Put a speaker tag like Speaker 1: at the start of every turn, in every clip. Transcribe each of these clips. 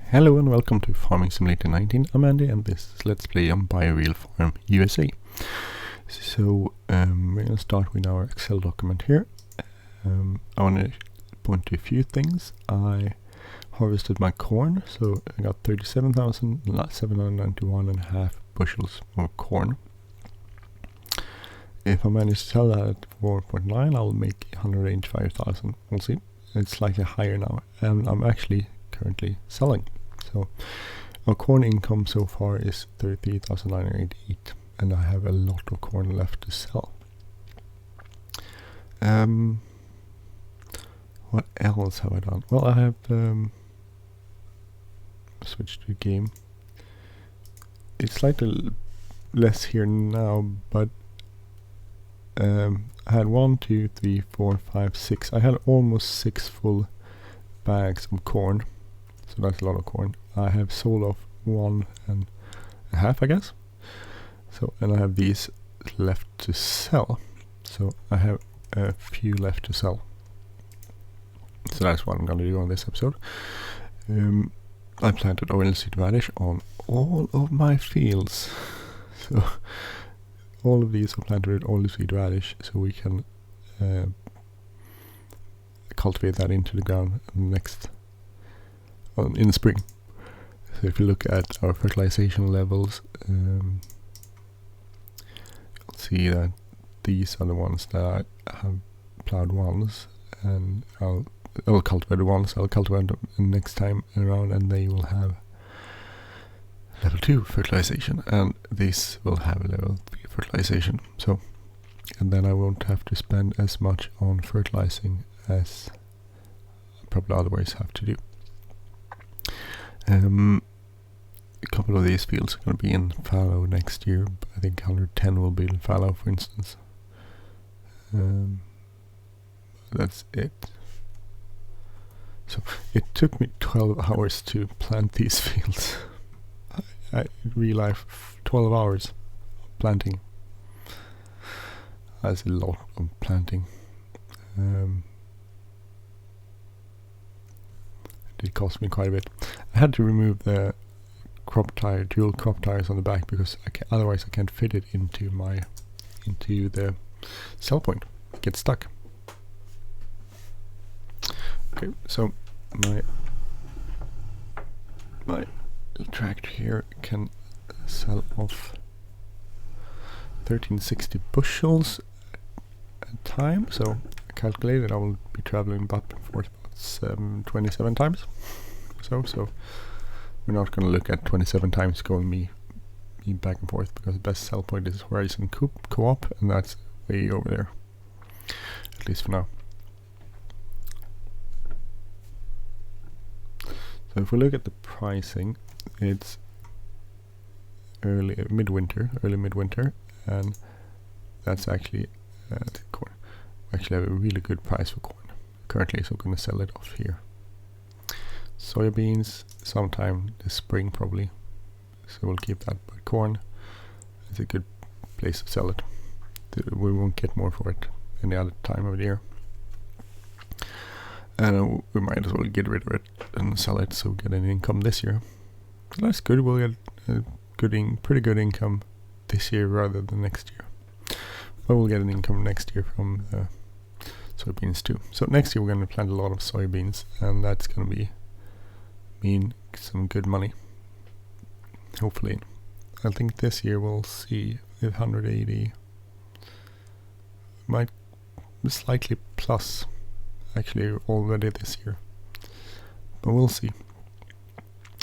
Speaker 1: Hello and welcome to Farming Simulator 19. I'm Andy and this is Let's Play on Bioreal Farm USA. So we're going to start with our Excel document here. I want to point to a few things. I harvested my corn, so I got 37,791.5 bushels of corn. If I manage to sell that at 4.9, I'll make 185,000. We'll see. It's slightly higher now, and I'm actually currently selling. So our corn income so far is 33,988, and I have a lot of corn left to sell. What else have I done? Well, I have switched to game. It's slightly less here now, but I had 1, 2, 3, 4, 5, 6. I had almost 6 full bags of corn. So that's a lot of corn. I have sold off 1.5, I guess. So, and I have these left to sell. So I have a few left to sell. So that's what I'm going to do on this episode. I planted oilseed radish on all of my fields. So all of these are planted with oilseed radish, so we can cultivate that into the ground next in the spring. So if you look at our fertilization levels, you'll see that these are the ones that I have plowed once, and I'll cultivate the ones. I'll cultivate them next time around, and they will have level 2 fertilization, and this will have a level 3 fertilization. So, and then I won't have to spend as much on fertilizing as I probably otherwise have to do. A couple of these fields are going to be in fallow next year. I think 110 will be in fallow, for instance. That's it. So it took me 12 hours to plant these fields. I real life 12 hours planting. That's a lot of planting. It did cost me quite a bit. I had to remove the dual crop tires on the back, because otherwise I can't fit it into the cell point. It gets stuck. Okay, so my tractor here can sell off 1360 bushels at a time. So I calculated I will be traveling back and forth about 27 times. So we're not going to look at 27 times going me back and forth, because the best sell point is Horizon Co-op, and that's way over there, at least for now. So if we look at the pricing, it's early midwinter, and that's actually corn. We actually have a really good price for corn currently, so I'm going to sell it off here. Soybeans sometime this spring probably, so we'll keep that, but corn is a good place to sell it. We won't get more for it any other time of the year, and we might as well get rid of it and sell it, so get an income this year. So that's good. We'll get a pretty good income this year rather than next year, but we'll get an income next year from the soybeans too. So next year we're going to plant a lot of soybeans, and that's going to mean some good money, hopefully. I think this year we'll see 180, might be slightly plus actually already this year, but we'll see.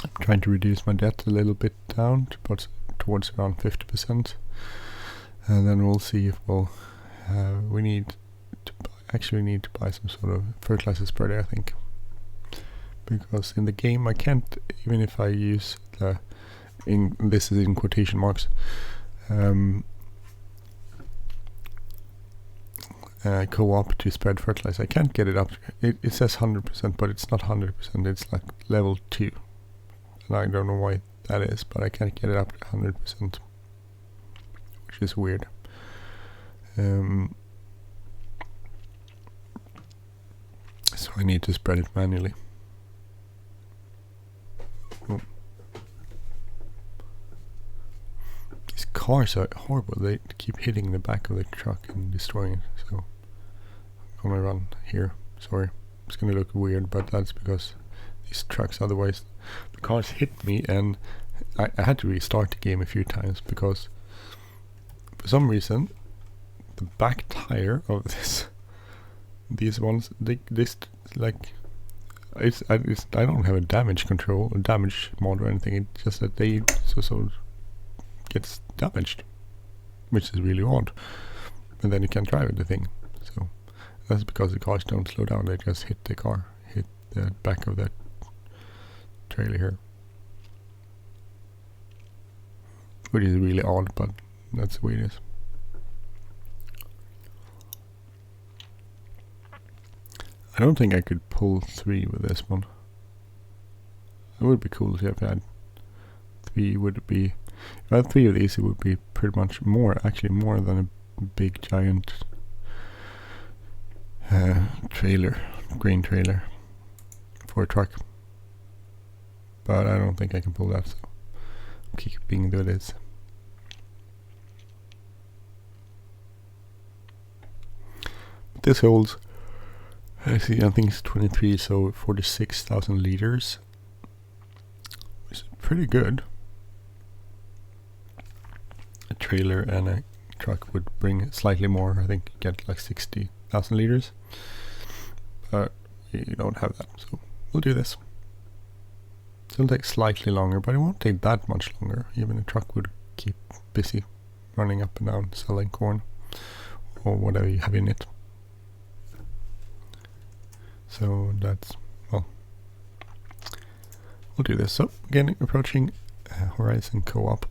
Speaker 1: I'm trying to reduce my debt a little bit down towards around 50%, and then we'll see if we need to buy some sort of fertilizer spreader, I think, because in the game I can't, even if I use this is in quotation marks, co-op to spread fertilizer. I can't get it up. It says 100%, but it's not 100%. It's like level 2, and I don't know why that is, but I can't get it up to 100%, which is weird. So I need to spread it manually. cars are horrible. They keep hitting the back of the truck and destroying it. So I'm gonna run here. Sorry, it's gonna look weird, but that's because these trucks, otherwise the cars hit me, and I had to restart the game a few times because for some reason the back tire of these ones, this like I don't have a damage control or damage mod or anything. It's just that they so gets damaged, which is really odd. And then you can't drive the thing. So that's because the cars don't slow down. They just hit the back of that trailer here, which is really odd, but that's the way it is. I don't think I could pull 3 with this one. It would be cool if I had 3. Would be, if I had 3 of these, it would be pretty much more, actually more than a big giant trailer, grain trailer for a truck. But I don't think I can pull that, so I'm keeping the this. This holds, I think it's 23, so 46,000 liters. Which is pretty good. A trailer and a truck would bring slightly more. I think you get like 60,000 liters. But you don't have that, so we'll do this. It'll take slightly longer, but it won't take that much longer. Even a truck would keep busy running up and down selling corn or whatever you have in it. So that's, well, we'll do this. So again, approaching Horizon Co-op,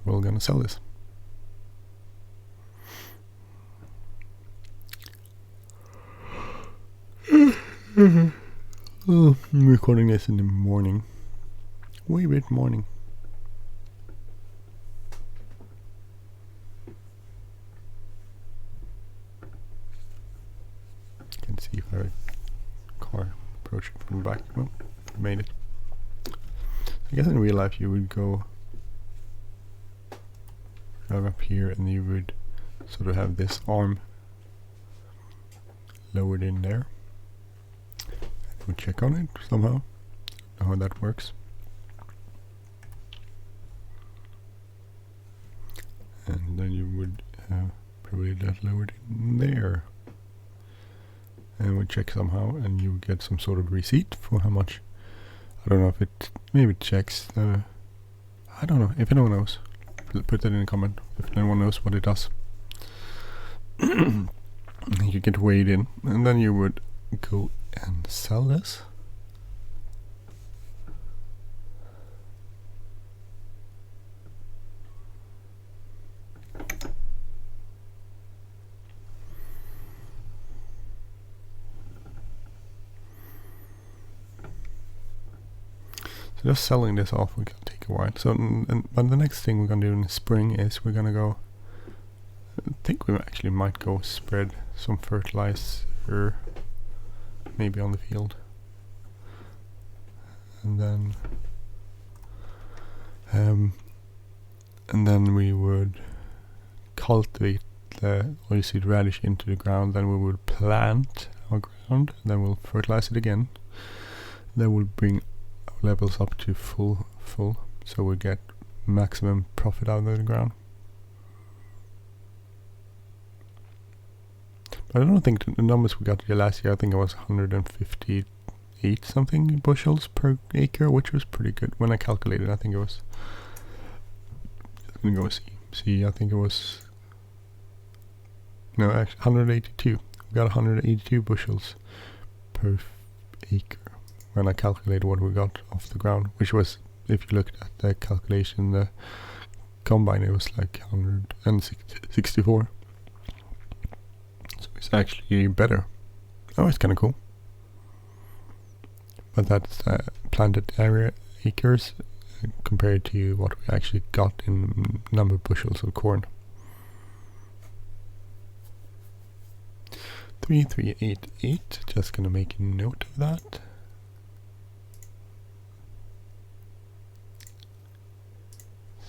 Speaker 1: we're gonna sell this. Oh, I'm recording this in the morning. Way bit morning. Can see if I car approaching from the back. Well, made it. I guess in real life you would go drive up here and you would sort of have this arm lowered in there. We'll check on it somehow. Know how that works. And then you would have probably that lowered in there. And we'll check somehow, and you get some sort of receipt for how much. I don't know if it, maybe it checks. I don't know. If anyone knows, put that in a comment. If anyone knows what it does. You get weighed in, and then you would go and sell this. So just selling this off will take a while. So, but the next thing we're gonna do in the spring is we're gonna go. I think we actually might go spread some fertilizer, maybe on the field, and then we would cultivate the oilseed radish into the ground. Then we would plant our ground. Then we'll fertilize it again. Then we'll bring levels up to full, so we get maximum profit out of the ground. But I don't think the numbers we got last year, I think it was 158 something bushels per acre, which was pretty good when I calculated. I think it was, I'm gonna go see, I think it was, no, actually 182. We got 182 bushels per acre when I calculated what we got off the ground, which was, if you looked at the calculation, the combine, it was like 164. So it's actually better. Oh, it's kind of cool. But that's planted area acres compared to what we actually got in number of bushels of corn. 3388, just gonna make a note of that.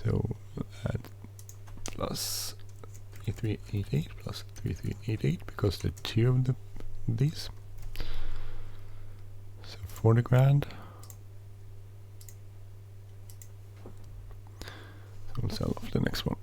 Speaker 1: So plus 3388 plus 3388 because there are two of these. So 40 grand. So we'll sell off the next one.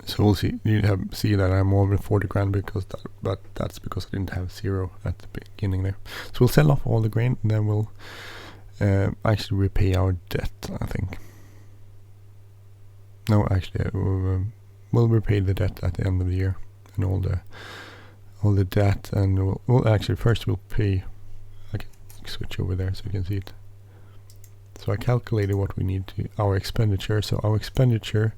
Speaker 1: So we'll see. You see that I'm more than 40 grand because but that's because I didn't have 0 at the beginning there. So we'll sell off all the grain and then we'll actually repay our debt, I think. No, actually, we'll repay the debt at the end of the year and all the debt, and we'll actually first we'll pay. I can switch over there so you can see it. So I calculated what we need to our expenditure. So our expenditure,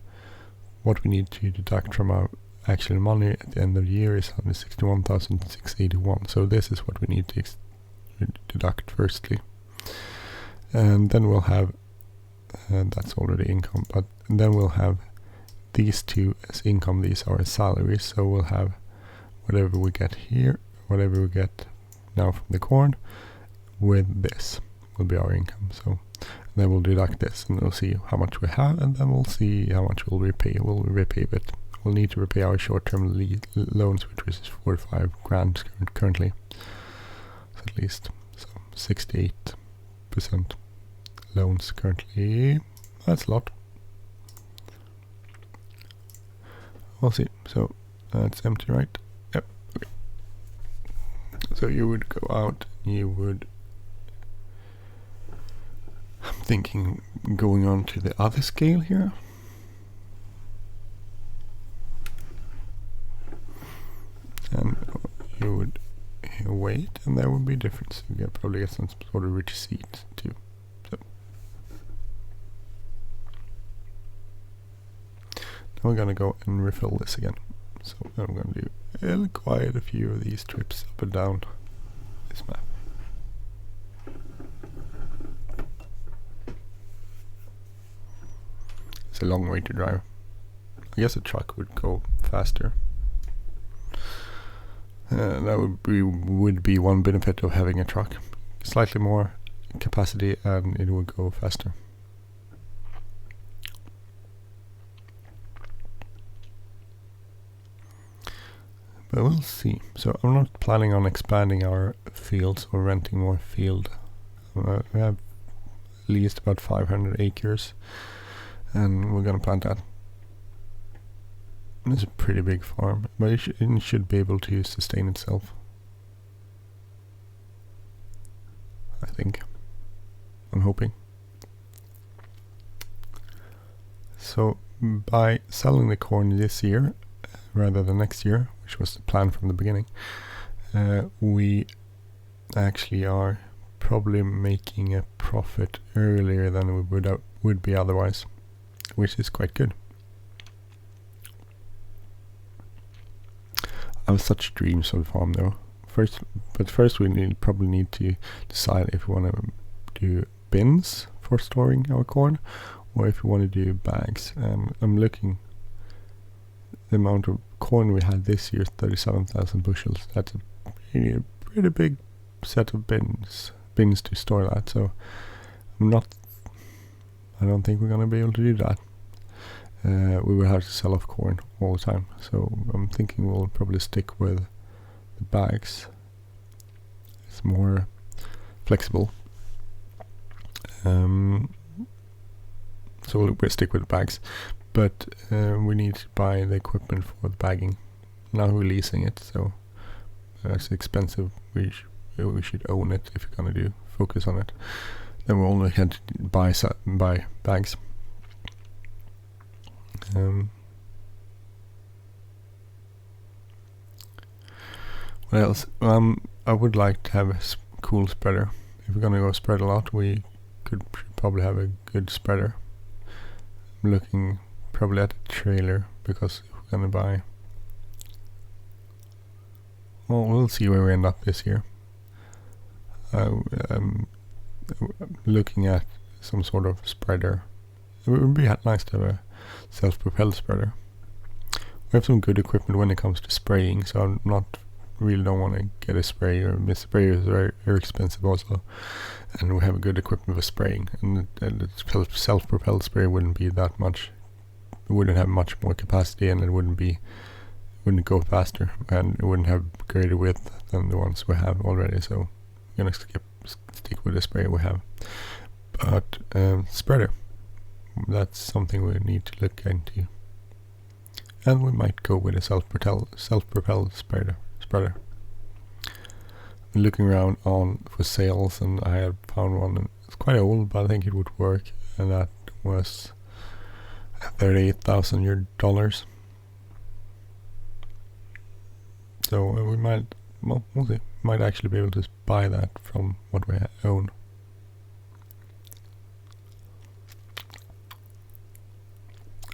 Speaker 1: what we need to deduct from our actual money at the end of the year is 161,681. So this is what we need to deduct firstly, and then we'll have that's already income, but then we'll have these two as income. These are our salaries, so we'll have whatever we get here, whatever we get now from the corn, with this will be our income. So then we'll deduct this and we'll see how much we have, and then we'll see how much we'll repay. We'll repay it. We'll need to repay our short-term loans, which is 45 grand currently. So at least, so 68% loans currently. That's a lot. We'll see. So it's empty, right? Yep. Okay. So you would go out, you would, I'm thinking going on to the other scale here. And you would wait, and there would be a difference. You probably get some sort of receipt too. So now we're gonna go and refill this again. So I'm gonna do quite a few of these trips up and down this map. It's a long way to drive. I guess a truck would go faster. That would be one benefit of having a truck. Slightly more capacity and it would go faster. But we'll see. So I'm not planning on expanding our fields or renting more field. We have at least about 500 acres and we're gonna plant that. It's a pretty big farm, but it should be able to sustain itself, I think. I'm hoping. So by selling the corn this year rather than next year, which was the plan from the beginning, we actually are probably making a profit earlier than we would be otherwise, which is quite good. I have such dreams of the farm though. First we probably need to decide if we want to do bins for storing our corn or if we want to do bags. I'm looking, the amount of corn we had this year, 37,000 bushels. That's a pretty big set of bins to store that. So I don't think we're gonna be able to do that. We will have to sell off corn all the time, so I'm thinking we'll probably stick with the bags. It's more flexible, so we'll stick with the bags, but we need to buy the equipment for the bagging. Now we're leasing it, so it's expensive. We should own it if we're gonna focus on it. Then we only had to buy bags. What else? I would like to have a cool spreader. If we're gonna go spread a lot, we could probably have a good spreader. I'm looking probably at a trailer because if we're gonna buy, well, we'll see where we end up this year. Looking at some sort of spreader. It would be nice to have a self-propelled spreader. We have some good equipment when it comes to spraying, so I'm not really don't want to get a sprayer. The sprayer is very, very expensive also. and we have a good equipment for spraying, and the self-propelled sprayer wouldn't be that much. It wouldn't have much more capacity, and it wouldn't go faster, and it wouldn't have greater width than the ones we have already. So we're gonna stick with the sprayer we have. But spreader, that's something we need to look into, and we might go with a self-propelled spreader. Looking around for sales, and I have found one, and it's quite old, but I think it would work, and that was $38,000. So we might, we'll see, might actually be able to buy that from what we own.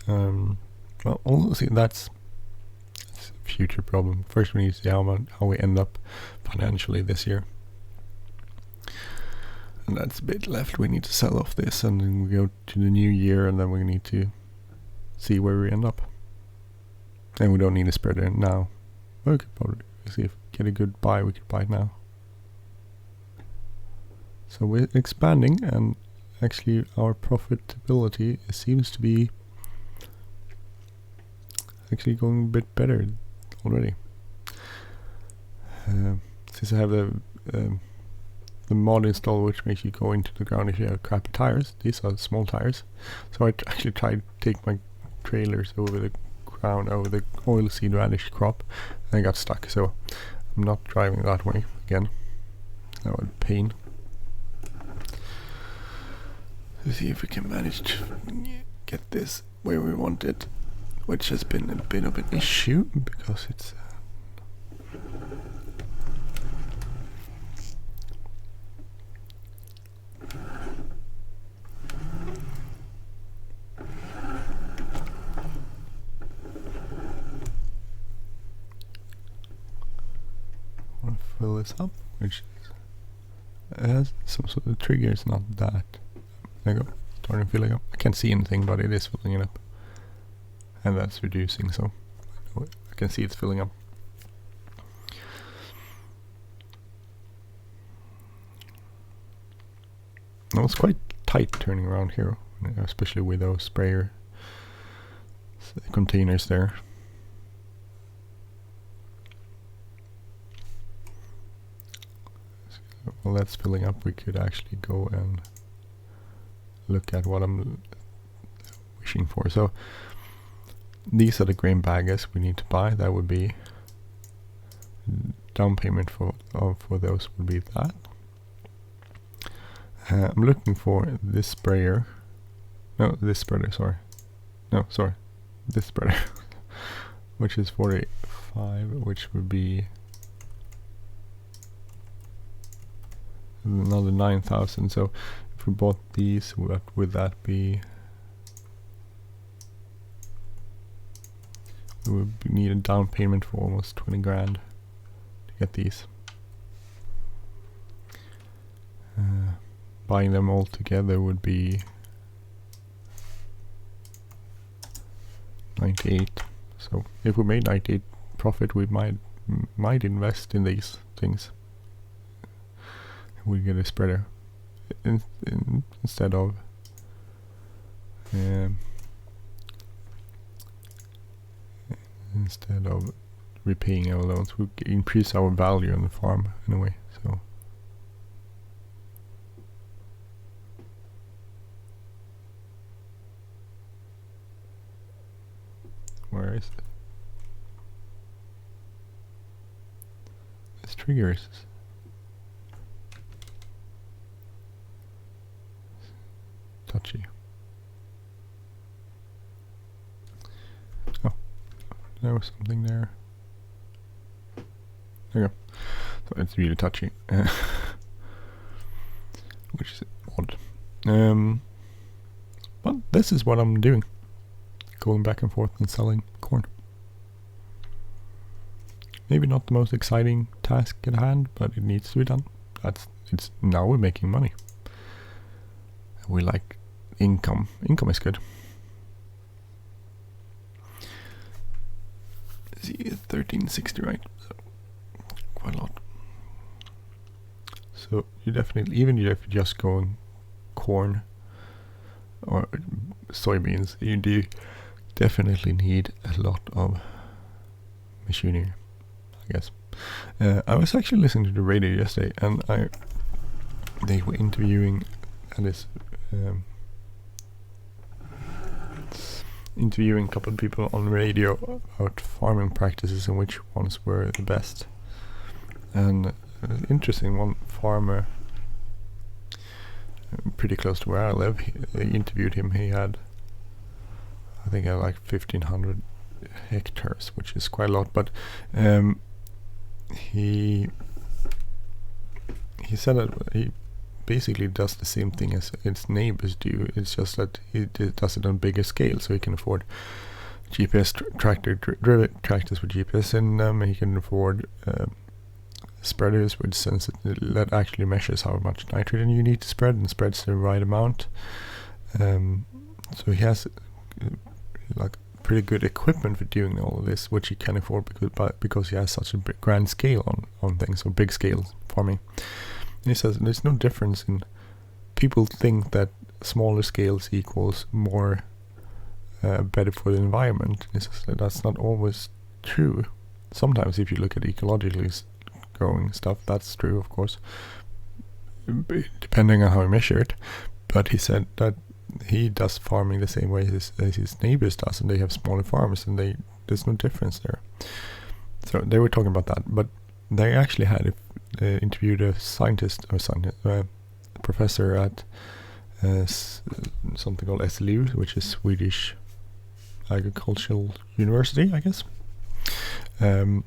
Speaker 1: Well, we'll see. That's a future problem. First, we need to see how we end up financially this year, and that's a bit left. We need to sell off this, and then we go to the new year, and then we need to see where we end up. And we don't need a spreader now. We could probably see if we get a good buy. We could buy it now. So we're expanding, and actually our profitability seems to be actually going a bit better already. Since I have the mod installed, which makes you go into the ground if you have crappy tires. These are small tires, so I actually tried to take my trailers over the ground, over the oilseed radish crop, and I got stuck. So I'm not driving that way again. That was pain. Let's see if we can manage to get this where we want it, which has been a bit of an issue because it's I want to fill this up, which has some sort of trigger. It's not that. There you go. Starting filling up. I can't see anything, but it is filling it up. And that's reducing, so I can see it's filling up. Now it's quite tight turning around here, especially with those sprayer containers there. So while that's filling up, we could actually go and look at what I'm wishing for. So these are the grain baggers we need to buy. That would be down payment for those would be that. I'm looking for this sprayer. No, this spreader. Sorry. No, sorry. This spreader, which is 45, which would be another 9,000. So if we bought these, what would that be? We would need a down payment for almost 20 grand to get these. Buying them all together would be 98. So if we made 98 profit, we might invest in these things. We get a spreader instead of repaying our loans. We increase our value on the farm in a way. So where is it? This triggers. Touchy. Oh, there was something there. There you go. So it's really touchy, which is odd. But this is what I'm doing. Going back and forth and selling corn. Maybe not the most exciting task at hand, but it needs to be done. It's now we're making money. We like income. Income is good. See, 1360, right? So quite a lot. So So you definitely, even if you're just growing corn or soybeans, you do definitely need a lot of machinery, I guess. I was actually listening to the radio yesterday, and they were interviewing interviewing a couple of people on radio about farming practices and which ones were the best. And interesting, one farmer pretty close to where I live, they interviewed him. He had, I think, like 1,500 hectares, which is quite a lot. But he said that he basically does the same thing as his neighbors do. It's just that he does it on bigger scale, so he can afford GPS driven tractors with GPS in them. He can afford spreaders with sensor that actually measures how much nitrogen you need to spread and spreads the right amount. So he has like pretty good equipment for doing all of this, which he can afford because he has such a grand scale on things, or big scale farming. And he says there's no difference in, people think that smaller scales equals more better for the environment. He says that's not always true. Sometimes if you look at ecologically growing stuff, that's true, of course, depending on how you measure it. But he said that he does farming the same way as his neighbors does, and they have smaller farms, and there's no difference there. So they were talking about that, but they actually had interviewed a professor at something called SLU, which is Swedish Agricultural University, I guess. And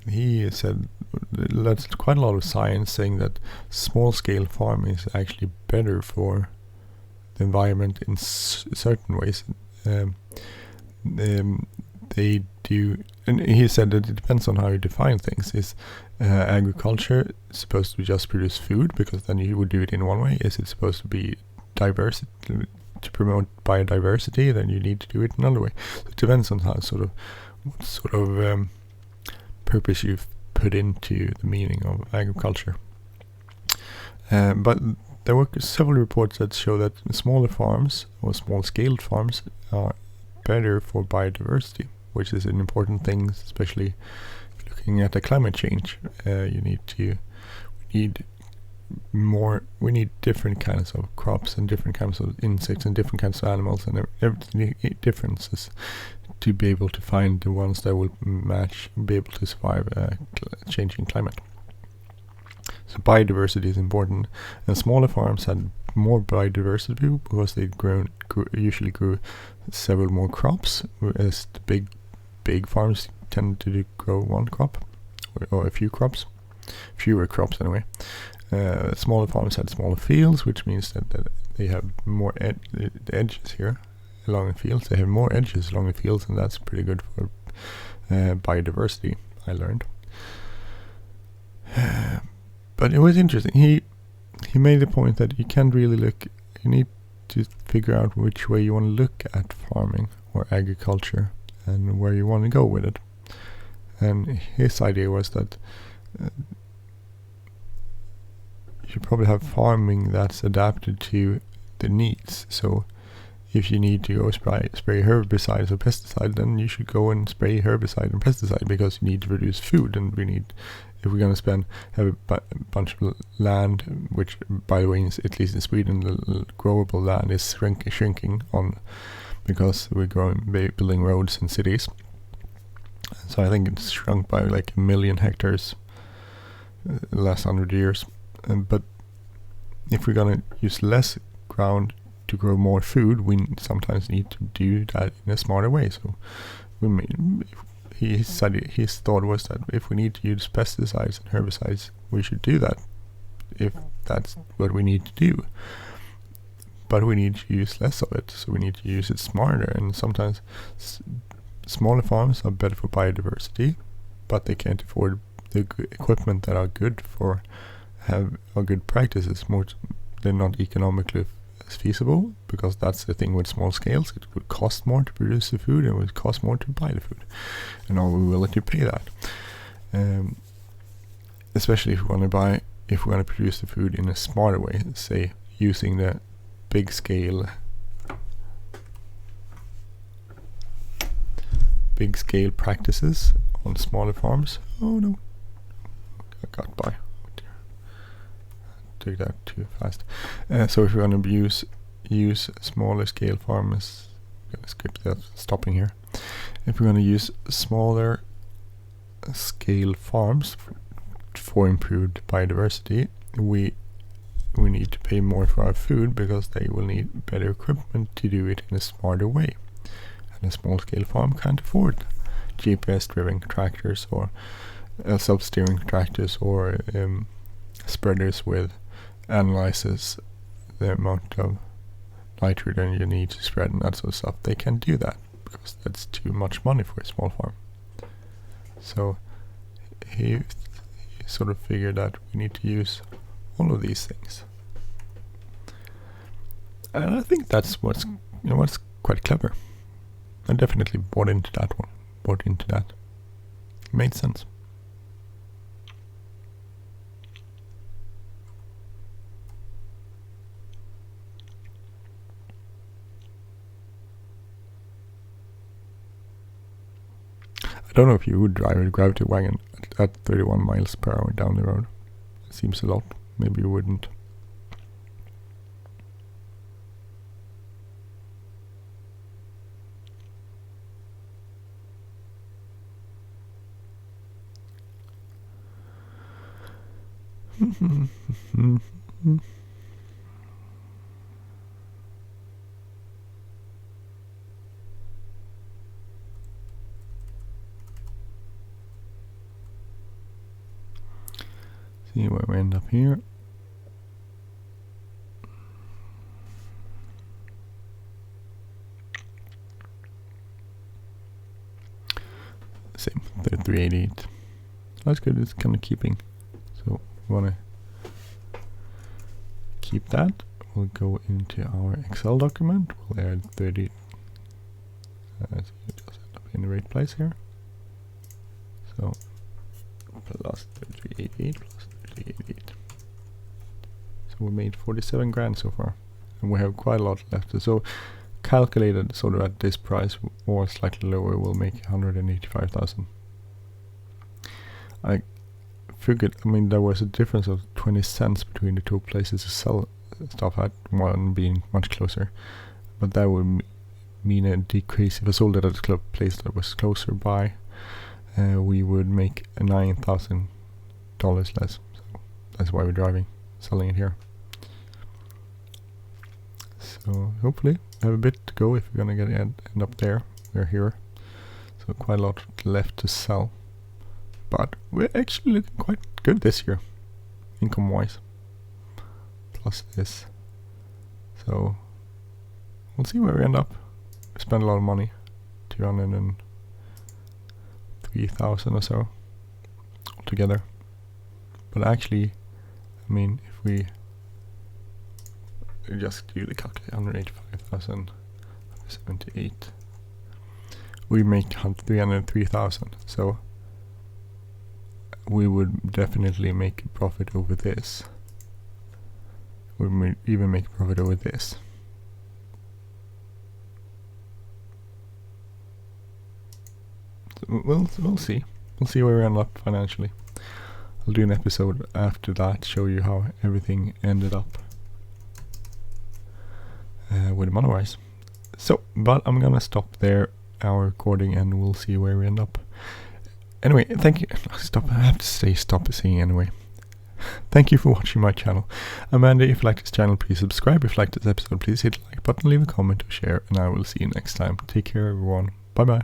Speaker 1: he said that's quite a lot of science saying that small-scale farming is actually better for the environment in certain ways. They do, and he said that it depends on how you define things. Is agriculture supposed to just produce food, because then you would do it in one way? Is it supposed to be diverse, to promote biodiversity? Then you need to do it another way. So it depends on what sort of purpose you've put into the meaning of agriculture. But there were several reports that show that smaller farms, or small-scaled farms, are better for biodiversity, which is an important thing, especially looking at the climate change. We need different kinds of crops and different kinds of insects and different kinds of animals, and everything differences to be able to find the ones that will match and be able to survive changing climate. So biodiversity is important, and smaller farms had more biodiversity because they usually grew several more crops, whereas the big farms tend to grow one crop or a few crops, fewer crops anyway. Smaller farms had smaller fields, which means that they have more the edges here along the fields. They have more edges along the fields, and that's pretty good for biodiversity, I learned. But it was interesting. He made the point that you can't really you need to figure out which way you want to look at farming or agriculture and where you want to go with it. And his idea was that you should probably have farming that's adapted to the needs. So if you need to go spray herbicides or pesticide, then you should go and spray herbicide and pesticide, because you need to produce food, and if we're going to have a bunch of land, which, by the way, at least in Sweden, the growable land is shrinking because we're building roads in cities. So I think it's shrunk by like 1 million hectares the last 100 years. But if we're going to use less ground to grow more food, we sometimes need to do that in a smarter way. So his thought was that if we need to use pesticides and herbicides, we should do that, if that's what we need to do. But we need to use less of it, so we need to use it smarter. And sometimes smaller farms are better for biodiversity, but they can't afford the equipment that are good are good practices. They're not economically feasible, because that's the thing with small scales. It would cost more to produce the food, and it would cost more to buy the food, and are we willing to pay that? especially if we want to produce the food in a smarter way, say using the big scale practices on smaller farms. Oh no, I got by. Oh dear. Took that too fast. So if we're going to use smaller scale farms, I'm gonna skip that, stopping here. If we're going to use smaller scale farms for improved biodiversity, we need to pay more for our food because they will need better equipment to do it in a smarter way. And a small scale farm can't afford GPS driven tractors or self-steering tractors or spreaders with analyzes the amount of nitrogen you need to spread and that sort of stuff. They can't do that because that's too much money for a small farm. So he sort of figured that we need to use all of these things, and I think that's what's quite clever. I definitely bought into that one. It made sense. I don't know if you would drive a gravity wagon at 31 miles per hour down the road. It seems a lot. Maybe you wouldn't. See where we end up here. Same, 388. That's good, it's kind of keeping. So we want to keep that. We'll go into our Excel document. We'll add 30. So you just end up in the right place here. So plus 3388 plus 3388. So we made 47 grand so far, and we have quite a lot left. So calculated sort of at this price or slightly lower, we'll make 185,000. I figured, I mean, there was a difference of 20 cents between the two places to sell stuff at, one being much closer, but that would mean a decrease. If I sold it at a place that was closer by, we would make $9,000 less. So that's why we're selling it here. So hopefully we have a bit to go if we're gonna end up there. We're here, so quite a lot left to sell, but we're actually looking quite good this year, income wise, plus this. So we'll see where we end up. We spent a lot of money, 203,000 or so altogether. But actually, I mean, if we just do the calculation, 185,000, 78, we make 303,000. So we would definitely make a profit over this. We may even make a profit over this. So we'll see. We'll see where we end up financially. I'll do an episode after that, show you how everything ended up with money-wise. So, but I'm gonna stop there our recording and we'll see where we end up. Anyway, thank you. Stop. I have to say stop saying anyway. Thank you for watching my channel. I'm Andy. If you like this channel, please subscribe. If you like this episode, please hit the like button, leave a comment or share, and I will see you next time. Take care, everyone. Bye bye.